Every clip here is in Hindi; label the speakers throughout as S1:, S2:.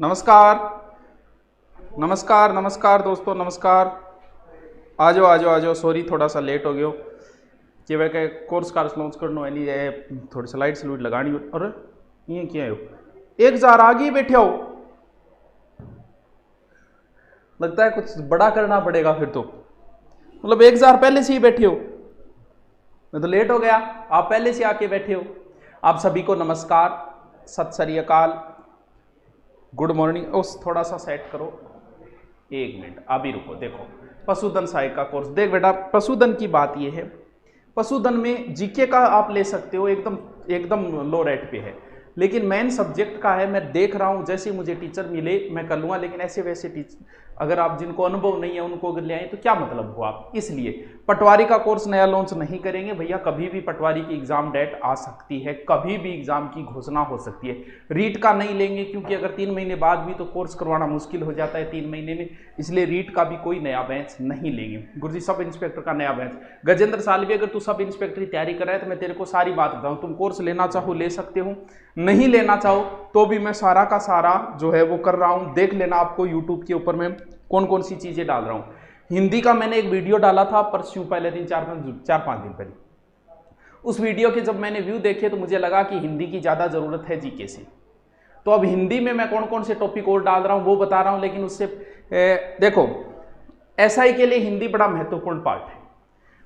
S1: नमस्कार नमस्कार नमस्कार दोस्तों, नमस्कार। आ जाओ आ जाओ आ जाओ। सॉरी थोड़ा सा लेट हो गयो कि वह के कोर्स लॉन्च करना है, थोड़ी स्लाइड स्लूड लगानी। और ये क्या हो, एक जार आगे ही बैठे हो, लगता है कुछ बड़ा करना पड़ेगा फिर तो। मतलब एक जार पहले से ही बैठे हो, मैं तो लेट हो गया, आप पहले से आके बैठे हो। आप सभी को नमस्कार, सत श्री अकाल, गुड मॉर्निंग। उस थोड़ा सा सेट करो, एक मिनट अभी रुको। देखो पशुधन सहायक का कोर्स देख बेटा, पशुधन की बात यह है, पशुधन में जीके का आप ले सकते हो, एकदम लो रेट पे है, लेकिन मेन सब्जेक्ट का है। मैं देख रहा हूँ जैसे मुझे टीचर मिले मैं कर लूँगा, लेकिन ऐसे वैसे टीचर अगर आप जिनको अनुभव नहीं है उनको अगर ले आए तो क्या मतलब हुआ आप। इसलिए पटवारी का कोर्स नया लॉन्च नहीं करेंगे भैया। कभी भी पटवारी की एग्जाम डेट आ सकती है, कभी भी एग्जाम की घोषणा हो सकती है। रीट का नहीं लेंगे क्योंकि अगर 3 महीने बाद भी तो कोर्स करवाना मुश्किल हो जाता है 3 महीने में, इसलिए रीट का भी कोई नया बैच नहीं लेंगे। गुरुजी सब इंस्पेक्टर का नया बैच, गजेंद्र सालवी अगर तू सब इंस्पेक्टर की तैयारी कर रहा है तो मैं तेरे को सारी बात बताऊँ, तुम कोर्स लेना चाहो ले सकते हो, नहीं लेना चाहो तो भी मैं सारा का सारा जो है वो कर रहा हूँ। देख लेना आपको यूट्यूब के ऊपर मैं कौन कौन सी चीजें डाल रहा हूँ। हिंदी का मैंने एक वीडियो डाला था परसों, पहले दिन 4-5 दिन पहले। उस वीडियो के जब मैंने व्यू देखे तो मुझे लगा कि हिंदी की ज्यादा जरूरत है जीके से, तो अब हिंदी में मैं कौन कौन से टॉपिक और डाल रहा हूँ वो बता रहा हूँ। लेकिन उससे देखो एसआई के लिए हिंदी बड़ा महत्वपूर्ण पार्ट है।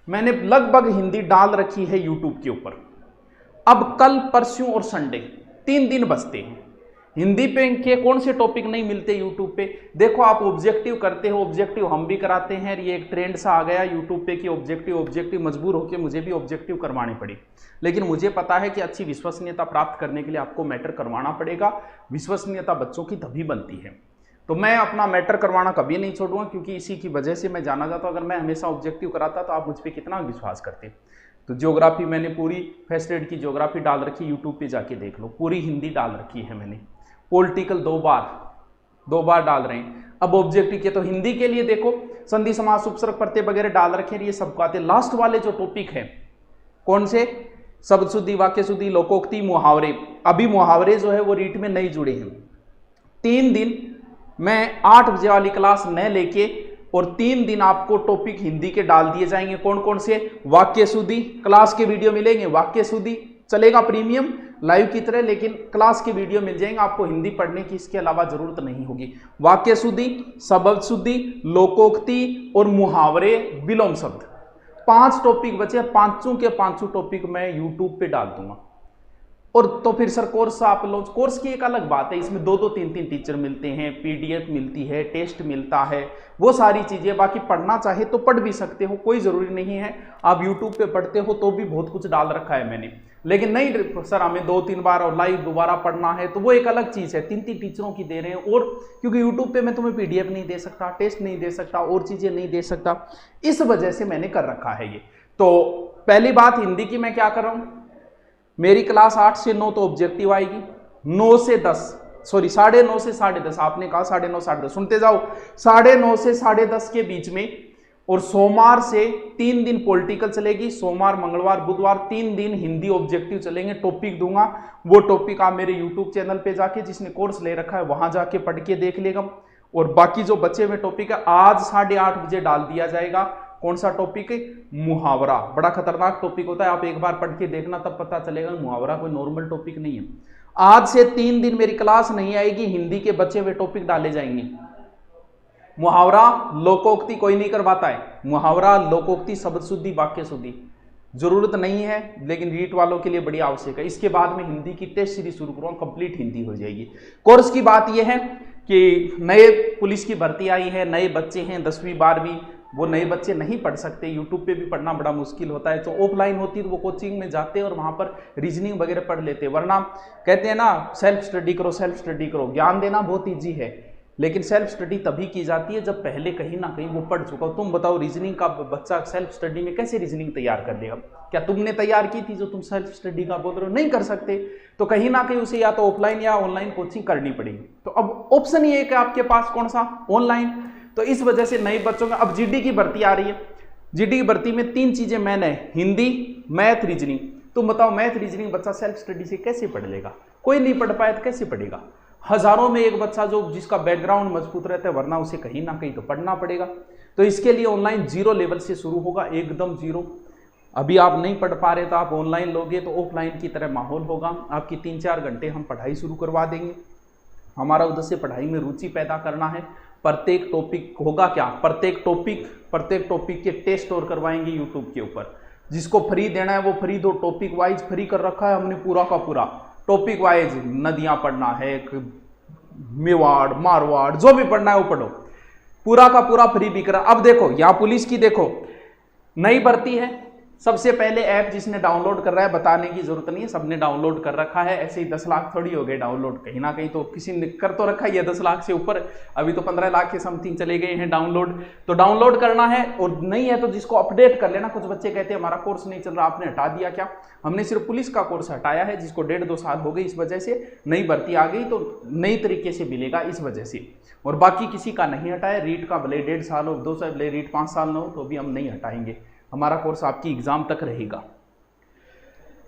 S1: मैंने लगभग हिंदी डाल रखी है यूट्यूब के ऊपर। अब कल परसों और संडे 3 दिन बचते हैं। हिंदी पे के कौन से टॉपिक नहीं मिलते यूट्यूब पे। देखो आप ऑब्जेक्टिव करते हो, ऑब्जेक्टिव हम भी कराते हैं, ये एक ट्रेंड सा आ गया यूट्यूब पे कि ऑब्जेक्टिव मजबूर होकर मुझे भी ऑब्जेक्टिव करवानी पड़ी। लेकिन मुझे पता है कि अच्छी विश्वसनीयता प्राप्त करने के लिए आपको मैटर करवाना पड़ेगा। विश्वसनीयता बच्चों की तभी बनती है, तो मैं अपना मैटर करवाना कभी नहीं छोड़ूंगा, क्योंकि इसी की वजह से मैं जाना जाता हूं। अगर मैं हमेशा ऑब्जेक्टिव कराता तो आप मुझ पर कितना विश्वास करते। तो ज्योग्राफी मैंने पूरी फर्स्ट एड की ज्योग्राफी डाल रखी, यूट्यूब पे जाके देख लो, पूरी हिंदी डाल रखी है मैंने। पॉलिटिकल 2 बार डाल रहे हैं। अब ऑब्जेक्टिव के तो हिंदी के लिए देखो संधि समास उपसर्ग प्रत्यय वगैरह डाल रखे हैं, ये सब आते। लास्ट वाले जो टॉपिक है कौन से, शब्द शुद्धि, वाक्य शुद्धि, लोकोक्ति, मुहावरे। अभी मुहावरे जो है वो रीट में नहीं जुड़े हैं। 3 दिन मैं 8 बजे वाली क्लास न लेके और 3 दिन आपको टॉपिक हिंदी के डाल दिए जाएंगे। कौन कौन से, वाक्य शुद्धि, क्लास के वीडियो मिलेंगे, वाक्य शुद्धि चलेगा प्रीमियम लाइव की तरह, लेकिन क्लास के वीडियो मिल जाएंगे आपको, हिंदी पढ़ने की इसके अलावा जरूरत नहीं होगी। वाक्य शुद्धि, शब्द शुद्धि, लोकोक्ति और मुहावरे, विलोम शब्द, 5 टॉपिक बचे। पांचों के पांचों टॉपिक मैं यूट्यूब पे डाल दूंगा। और तो फिर सर कोर्स आप लॉन्च, कोर्स की एक अलग बात है, इसमें 2-2 3-3 टीचर मिलते हैं, पीडीएफ मिलती है, टेस्ट मिलता है, वो सारी चीजें। बाकी पढ़ना चाहे तो पढ़ भी सकते हो, कोई जरूरी नहीं है। आप यूट्यूब पे पढ़ते हो तो भी बहुत कुछ डाल रखा है मैंने। लेकिन नहीं सर हमें 2-3 बार और लाइव दोबारा पढ़ना है तो वो एक अलग चीज है। 3-3 टीचरों की दे रहे हैं, और क्योंकि यूट्यूब पे मैं तुम्हें पीडीएफ नहीं दे सकता, टेस्ट नहीं दे सकता, और चीजें नहीं दे सकता, इस वजह से मैंने कर रखा है ये। तो पहली बात हिंदी की मैं क्या कर रहा हूं, मेरी क्लास 8 से 9 तो ऑब्जेक्टिव आएगी, 9 से 10 सॉरी 9:30 से 10:30, आपने कहा 9:30 10:30, सुनते जाओ, 9:30 से 10:30 के बीच में। और सोमवार से 3 दिन पॉलिटिकल चलेगी, सोमवार मंगलवार बुधवार 3 दिन हिंदी ऑब्जेक्टिव चलेंगे। टॉपिक दूंगा, वो टॉपिक आप मेरे यूट्यूब चैनल पे जाके, जिसने कोर्स ले रखा है वहां जाके पढ़ के देख लेगा। और बाकी जो बचे हुए टॉपिक है आज 8:30 बजे डाल दिया जाएगा। कौन सा टॉपिक है, मुहावरा, बड़ा खतरनाक टॉपिक होता है, आप एक बार पढ़ के देखना तब पता चलेगा। मुहावरा कोई नॉर्मल टॉपिक नहीं है। आज से 3 दिन मेरी क्लास नहीं आएगी, हिंदी के बचे हुए टॉपिक डाले जाएंगे। मुहावरा लोकोक्ति कोई नहीं करवाता है, मुहावरा लोकोक्ति शब्द शुद्धि वाक्य शुद्धि जरूरत नहीं है, लेकिन रीट वालों के लिए बड़ी आवश्यक है। इसके बाद में हिंदी की टेस्ट सीरीज शुरू करूंगा, कंप्लीट हिंदी हो जाएगी। कोर्स की बात यह है कि नए पुलिस की भर्ती आई है, नए बच्चे हैं 10वीं 12वीं, वो नए बच्चे नहीं पढ़ सकते, यूट्यूब पे भी पढ़ना बड़ा मुश्किल होता है। तो ऑफलाइन होती है तो वो कोचिंग में जाते हैं और वहाँ पर रीजनिंग वगैरह पढ़ लेते हैं। वरना कहते हैं ना सेल्फ स्टडी करो, सेल्फ स्टडी करो। ज्ञान देना बहुत ईजी है, लेकिन सेल्फ स्टडी तभी की जाती है जब पहले कहीं ना कहीं वो पढ़ चुका हो। तुम बताओ रीजनिंग का बच्चा सेल्फ स्टडी में कैसे रीजनिंग तैयार कर लेगा? क्या तुमने तैयार की थी जो तुम सेल्फ स्टडी का बोल रहे हो? नहीं कर सकते। तो कहीं ना कहीं उसे या तो ऑफलाइन या ऑनलाइन कोचिंग करनी पड़ेगी। तो अब ऑप्शन ये है कि आपके पास कौन सा, ऑनलाइन। तो इस वजह से नए बच्चों में अब जीडी की भर्ती आ रही है। जीडी की भर्ती में 3 चीजें मैन है, हिंदी, मैथ, रीजनिंग। तुम बताओ मैथ रीजनिंग बच्चा सेल्फ स्टडी से कैसे पढ़ लेगा? कोई नहीं पढ़ पाया तो कैसे पढ़ेगा? हजारों में एक बच्चा जो जिसका बैकग्राउंड मजबूत रहता है, वरना उसे कहीं ना कहीं तो पढ़ना पड़ेगा। तो इसके लिए ऑनलाइन 0 लेवल से शुरू होगा, एकदम 0। अभी आप नहीं पढ़ पा रहे तो आप ऑनलाइन लोगे तो ऑफलाइन की तरह माहौल होगा। आपकी 3-4 घंटे हम पढ़ाई शुरू करवा देंगे। हमारा उद्देश्य पढ़ाई में रुचि पैदा करना है। प्रत्येक टॉपिक होगा क्या, प्रत्येक टॉपिक के टेस्ट और करवाएंगे यूट्यूब के ऊपर। जिसको फ्री देना है वो फ्री दो, टॉपिक वाइज फ्री कर रखा है हमने पूरा का पूरा। टॉपिक वाइज नदियां पढ़ना है, मेवाड़ मारवाड़ जो भी पढ़ना है वो पढ़ो, पूरा का पूरा फ्री बिक रहा। अब देखो यहाँ पुलिस की देखो नई भर्ती है। सबसे पहले ऐप जिसने डाउनलोड कर रहा है बताने की जरूरत नहीं है, सबने डाउनलोड कर रखा है। ऐसे ही 10 लाख थोड़ी हो गए डाउनलोड, कहीं ना कहीं तो किसी ने कर तो रखा ही है 10 लाख से ऊपर। अभी तो 15 लाख के समथिंग चले गए हैं डाउनलोड। तो डाउनलोड करना है, और नहीं है तो जिसको अपडेट कर लेना। कुछ बच्चे कहते हैं हमारा कोर्स नहीं चल रहा, आपने हटा दिया क्या? हमने सिर्फ पुलिस का कोर्स हटाया है, जिसको 1.5-2 साल हो गए। इस वजह से नई भर्ती आ गई तो नई तरीके से मिलेगा इस वजह से। और बाकी किसी का नहीं हटाया। रीट का भले 1.5 साल हो, 2 साल भले रीट 5 साल न हो, तो भी हम नहीं हटाएंगे। हमारा कोर्स आपकी एग्जाम तक रहेगा।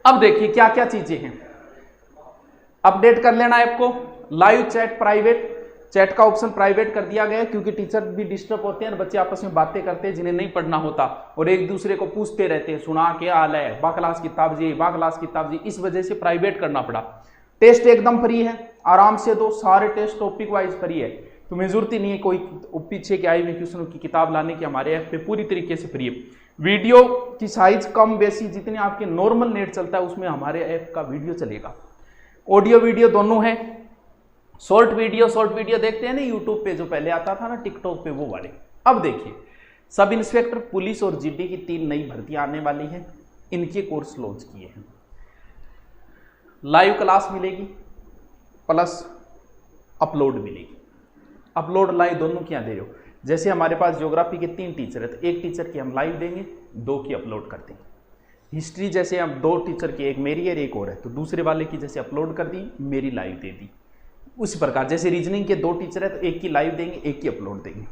S1: अब देखिए क्या क्या चीजें हैं। अपडेट कर लेना ऐप को। लाइव चैट प्राइवेट, चैट का ऑप्शन प्राइवेट कर दिया गया है, क्योंकि टीचर भी डिस्टर्ब होते हैं, बच्चे आपस में बातें करते हैं जिन्हें नहीं पढ़ना होता, और एक दूसरे को पूछते रहते हैं सुना क्या हाल है, बा क्लास किताब जी। इस वजह से प्राइवेट करना पड़ा। टेस्ट एकदम फ्री है, आराम से दो। सारे टेस्ट टॉपिक वाइज फ्री है, तुम्हें जरूरत ही नहीं है कोई पीछे के आई हुए क्वेश्चनों की किताब लाने की। हमारे ऐप पे पूरी तरीके से फ्री है। वीडियो की साइज कम बेसी जितने आपके नॉर्मल नेट चलता है उसमें हमारे ऐप का वीडियो चलेगा। ऑडियो वीडियो दोनों है। शॉर्ट वीडियो देखते हैं ना यूट्यूब पे, जो पहले आता था ना टिकटॉक पे, वो वाले। अब देखिए सब इंस्पेक्टर पुलिस और जीडी की 3 नई भर्तियां आने वाली हैं, इनके कोर्स लॉन्च किए हैं। लाइव क्लास मिलेगी प्लस अपलोड मिलेगी। अपलोड लाइव दोनों क्या दे रहे हो। जैसे हमारे पास ज्योग्राफी के 3 टीचर है तो एक टीचर की हम लाइव देंगे, 2 की अपलोड कर देंगे। हिस्ट्री जैसे हम 2 टीचर की, एक मेरी है एक और है, तो दूसरे वाले की जैसे अपलोड कर दी, मेरी लाइव दे दी। उसी प्रकार जैसे रीजनिंग के 2 टीचर है तो एक की लाइव देंगे, एक की अपलोड देंगे।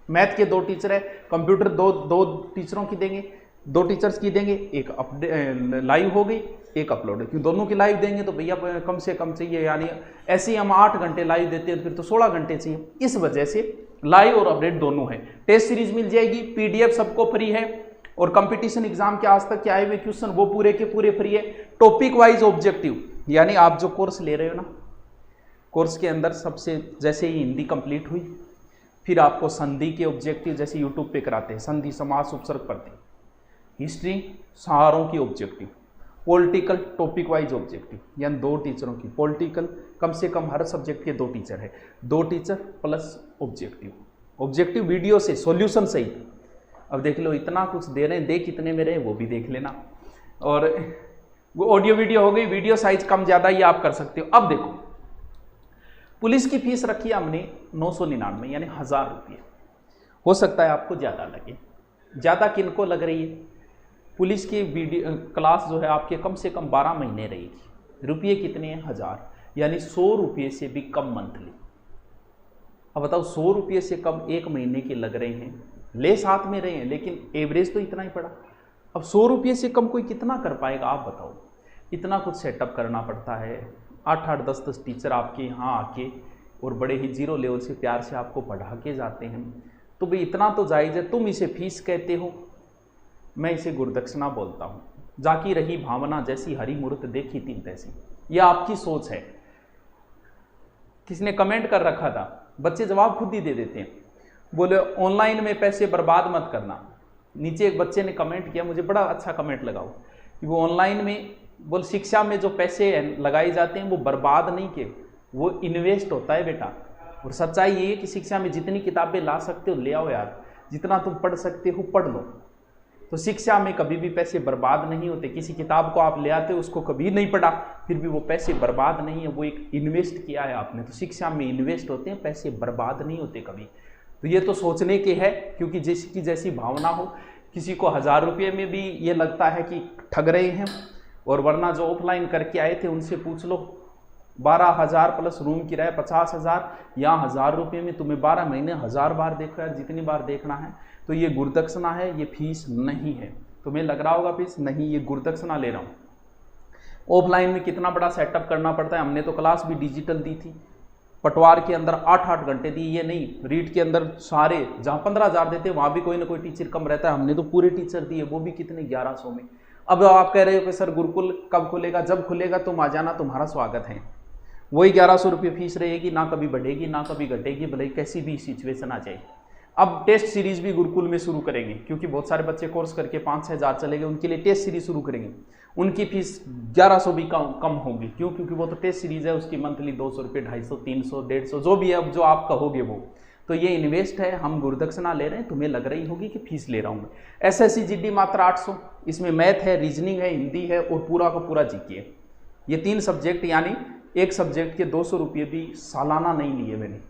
S1: मैथ के 2 टीचर है, कंप्यूटर दो टीचरों की देंगे, 2 टीचर्स की देंगे, एक लाइव हो गई, एक अपलोड है। क्यों दोनों की लाइव देंगे तो भैया कम से कम चाहिए, यानी ऐसे ही हम 8 घंटे लाइव देते हैं, फिर तो 16 घंटे चाहिए। इस वजह से लाइव और अपडेट दोनों है। टेस्ट सीरीज मिल जाएगी, पीडीएफ सबको फ्री है, और कंपटीशन एग्जाम के आज तक के आए हुए क्वेश्चन वो पूरे के पूरे फ्री है। टॉपिक वाइज ऑब्जेक्टिव, यानी आप जो कोर्स ले रहे हो ना, कोर्स के अंदर सबसे जैसे ही हिंदी कंप्लीट हुई, फिर आपको संधि के ऑब्जेक्टिव जैसे यूट्यूब पे कराते हैं, संधि समास उपसर्ग पढ़ते हैं। हिस्ट्री सारों की objective, political topic wise objective, यानी 2 टीचरों की। पॉलिटिकल कम से कम हर सब्जेक्ट के 2 टीचर है, 2 टीचर प्लस ऑब्जेक्टिव वीडियो से सॉल्यूशन सहित। अब देख लो इतना कुछ दे रहे हैं, देख कितने में रहे वो भी देख लेना। और वो ऑडियो वीडियो हो गई, वीडियो साइज कम ज़्यादा ये आप कर सकते हो। अब देखो पुलिस की फीस रखी है हमने 999, यानी 1000 रुपये। हो सकता है आपको ज़्यादा लगे, ज़्यादा किनको लग रही है? पुलिस की वीडियो क्लास जो है आपके कम से कम 12 महीने रहेगी। रुपये कितने हैं? 1000, यानी 100 रुपये से भी कम मंथली। अब बताओ 100 रुपये से कम 1 महीने के लग रहे हैं, ले साथ में रहे हैं, लेकिन एवरेज तो इतना ही पड़ा। अब 100 रुपये से कम कोई कितना कर पाएगा आप बताओ? इतना कुछ सेटअप करना पड़ता है। 8-8, 10-10 टीचर आपके यहाँ आके और बड़े ही 0 लेवल से प्यार से आपको पढ़ा के जाते हैं। तो भाई इतना तो जायज़ है। तुम इसे फीस कहते हो, मैं इसे गुरुदक्षिणा बोलता हूँ। जाकी रही भावना जैसी, हरी मूर्त देखी तीन तैसी। यह आपकी सोच है। किसी ने कमेंट कर रखा था, बच्चे जवाब खुद ही दे देते हैं, बोले ऑनलाइन में पैसे बर्बाद मत करना। नीचे एक बच्चे ने कमेंट किया, मुझे बड़ा अच्छा कमेंट लगाओ, कि वो ऑनलाइन में बोल शिक्षा में जो पैसे लगाए जाते हैं वो बर्बाद नहीं के, वो इन्वेस्ट होता है बेटा। और सच्चाई ये है कि शिक्षा में जितनी किताबें ला सकते हो ले आओ यार, जितना तुम पढ़ सकते हो पढ़ लो। तो शिक्षा में कभी भी पैसे बर्बाद नहीं होते। किसी किताब को आप ले आते हो, उसको कभी नहीं पढ़ा, फिर भी वो पैसे बर्बाद नहीं है, वो एक इन्वेस्ट किया है आपने। तो शिक्षा में इन्वेस्ट होते हैं, पैसे बर्बाद नहीं होते कभी। तो ये तो सोचने के है, क्योंकि जिसकी जैसी भावना हो। किसी को 1000 रुपये में भी ये लगता है कि ठग रहे हैं, और वरना जो ऑफलाइन करके आए थे उनसे पूछ लो, 12,000 प्लस रूम किराया 50,000, यहाँ 1000 रुपये में तुम्हें 12 महीने 1000 बार देखो यार, जितनी बार देखना है। तो ये गुरुदक्षिणा है, ये फीस नहीं है। तुम्हें लग रहा होगा फीस, नहीं, ये गुरुदक्षिणा ले रहा हूँ। ऑफलाइन में कितना बड़ा सेटअप करना पड़ता है। हमने तो क्लास भी डिजिटल दी थी, पटवार के अंदर 8-8 घंटे दी, ये नहीं रीड के अंदर सारे जहाँ 15,000 देते वहाँ भी कोई ना कोई टीचर कम रहता है, हमने तो पूरे टीचर दिए, वो भी कितने 1100 में। अब आप कह रहे हो कि सर गुरुकुल कब खुलेगा? जब खुलेगा तुम आ जाना, तुम्हारा स्वागत है। वही 1100 रुपये फीस रहेगी, ना कभी बढ़ेगी ना कभी घटेगी, भले कैसी भी सिचुएशन आ जाए। अब टेस्ट सीरीज भी गुरुकुल में शुरू करेंगे, क्योंकि बहुत सारे बच्चे कोर्स करके 5-6 हज़ार चले गए, उनके लिए टेस्ट सीरीज शुरू करेंगे। उनकी फीस 1100 भी कम होगी। क्यों? क्योंकि वो तो टेस्ट सीरीज है, उसकी मंथली 200 रुपये, 250, 300, 150 जो भी है, अब जो आप कहोगे वो। तो ये इन्वेस्ट है, हम गुरुदक्षिणा ले रहे हैं, तुम्हें लग रही होगी कि फीस ले रहा हूँ मैं। SSC GD मात्र 800, इसमें मैथ है, रीजनिंग है, हिंदी है और पूरा का पूरा GK है। ये 3 सब्जेक्ट, यानी एक सब्जेक्ट के 200 रुपये भी सालाना नहीं लिए मैंने,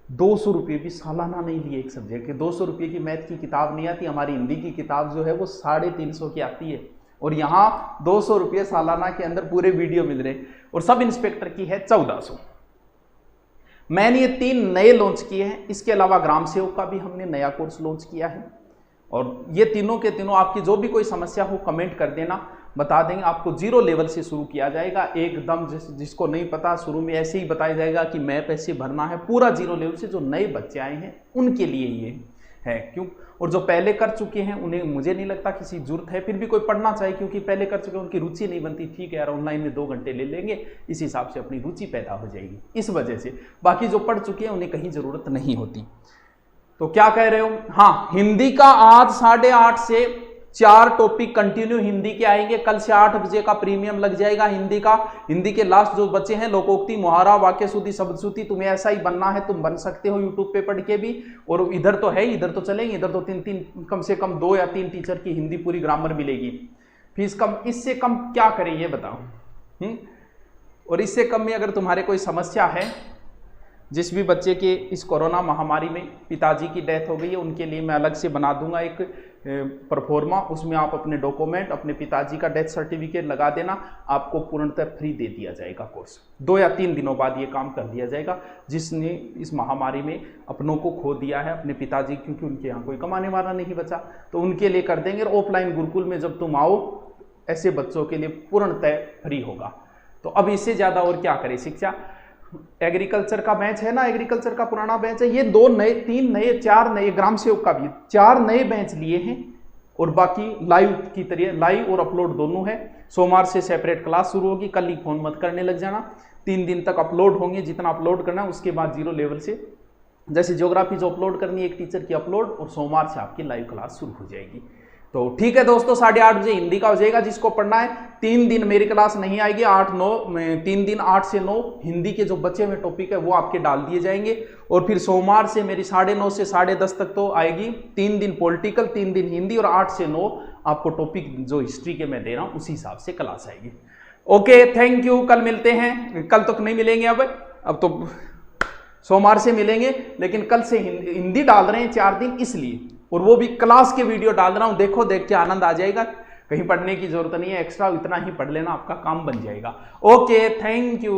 S1: 200 रुपये भी सालाना नहीं लिए एक सब्जेक्ट के। 200 रुपये की मैथ की किताब नहीं आती, हमारी हिंदी की किताब जो है वो 350 की आती है, और यहाँ 200 रुपये सालाना के अंदर पूरे वीडियो मिल रहे हैं। और सब इंस्पेक्टर की है 1400। मैंने ये 3 नए लॉन्च किए हैं, इसके अलावा ग्राम सेवक का भी हमने नया कोर्स लॉन्च किया है। और ये तीनों के तीनों, आपकी जो भी कोई समस्या हो कमेंट कर देना, बता देंगे। आपको 0 लेवल से शुरू किया जाएगा एकदम, जिसको नहीं पता शुरू में ऐसे ही बताया जाएगा कि मैप ऐसे भरना है, पूरा 0 लेवल से। जो नए बच्चे आए हैं उनके लिए ये है, क्यों? और जो पहले कर चुके हैं उन्हें मुझे नहीं लगता किसी जरूरत है, फिर भी कोई पढ़ना चाहिए, क्योंकि पहले कर चुके हैं उनकी रुचि नहीं बनती। ठीक है यार, ऑनलाइन में 2 घंटे ले लेंगे, इस हिसाब से अपनी रुचि पैदा हो जाएगी, इस वजह से। बाकी जो पढ़ चुके हैं उन्हें कहीं जरूरत नहीं होती। तो क्या कह रहे हो? हाँ, हिंदी का आज 8:30 से 4 टॉपिक कंटिन्यू हिंदी के आएंगे। कल से 8 बजे का प्रीमियम लग जाएगा हिंदी का। हिंदी के लास्ट जो बच्चे हैं, लोकोक्ति, मुहारा, वाक्य शुद्धि, शब्द शुद्धि, तुम्हें ऐसा ही बनना है, तुम बन सकते हो यूट्यूब पे पढ़ के भी। और इधर तो है, इधर तो चलेंगे, इधर तो 3 कम से कम 2 या 3 टीचर की हिंदी पूरी ग्रामर मिलेगी। फीस कम, इससे कम क्या करें ये बताओ। और इससे कम में अगर तुम्हारे कोई समस्या है, जिस भी बच्चे के इस कोरोना महामारी में पिताजी की डेथ हो गई है, उनके लिए मैं अलग से बना दूंगा एक परफॉर्मा, उसमें आप अपने डॉक्यूमेंट, अपने पिताजी का डेथ सर्टिफिकेट लगा देना, आपको पूर्णतः फ्री दे दिया जाएगा कोर्स। 2 या 3 दिनों बाद ये काम कर दिया जाएगा। जिसने इस महामारी में अपनों को खो दिया है, अपने पिताजी, क्योंकि उनके यहाँ कोई कमाने वाला नहीं बचा, तो उनके लिए कर देंगे। और ऑफलाइन गुरुकुल में जब तुम आओ, ऐसे बच्चों के लिए पूर्णतः फ्री होगा। तो अब इससे ज़्यादा और क्या करें? शिक्षा एग्रीकल्चर का बेंच है ना, एग्रीकल्चर का पुराना बेंच है, ये 2 नए, 3 नए, 4 नए, ग्राम सेवक का भी 4 नए बेंच लिए हैं। और बाकी लाइव की तरह, लाइव और अपलोड दोनों है। सोमवार से सेपरेट क्लास शुरू होगी, कल ही फोन मत करने लग जाना। 3 दिन तक अपलोड होंगे, जितना अपलोड करना है। उसके बाद 0 लेवल से, जैसे ज्योग्राफी जो अपलोड करनी है एक टीचर की अपलोड, और सोमवार से आपकी लाइव क्लास शुरू हो जाएगी। तो ठीक है दोस्तों, 8:30 बजे हिंदी का हो जाएगा। जिसको पढ़ना है, 3 दिन मेरी क्लास नहीं आएगी, 8-9 में 3 दिन 8 से 9 हिंदी के जो बचे हुए टॉपिक है वो आपके डाल दिए जाएंगे। और फिर सोमवार से मेरी 9:30 से 10:30 तक तो आएगी। 3 दिन पॉलिटिकल, 3 दिन हिंदी, और 8 से 9 आपको टॉपिक जो हिस्ट्री के मैं दे रहा हूँ उसी हिसाब से क्लास आएगी। Okay, thank you. कल मिलते हैं। कल तक नहीं मिलेंगे, अब तो सोमवार से मिलेंगे, लेकिन कल से हिंदी डाल रहे हैं 4 दिन इसलिए, और वो भी क्लास के वीडियो डाल रहा हूं। देखो, देख के आनंद आ जाएगा। कहीं पढ़ने की जरूरत नहीं है एक्स्ट्रा, इतना ही पढ़ लेना, आपका काम बन जाएगा। Okay, thank you.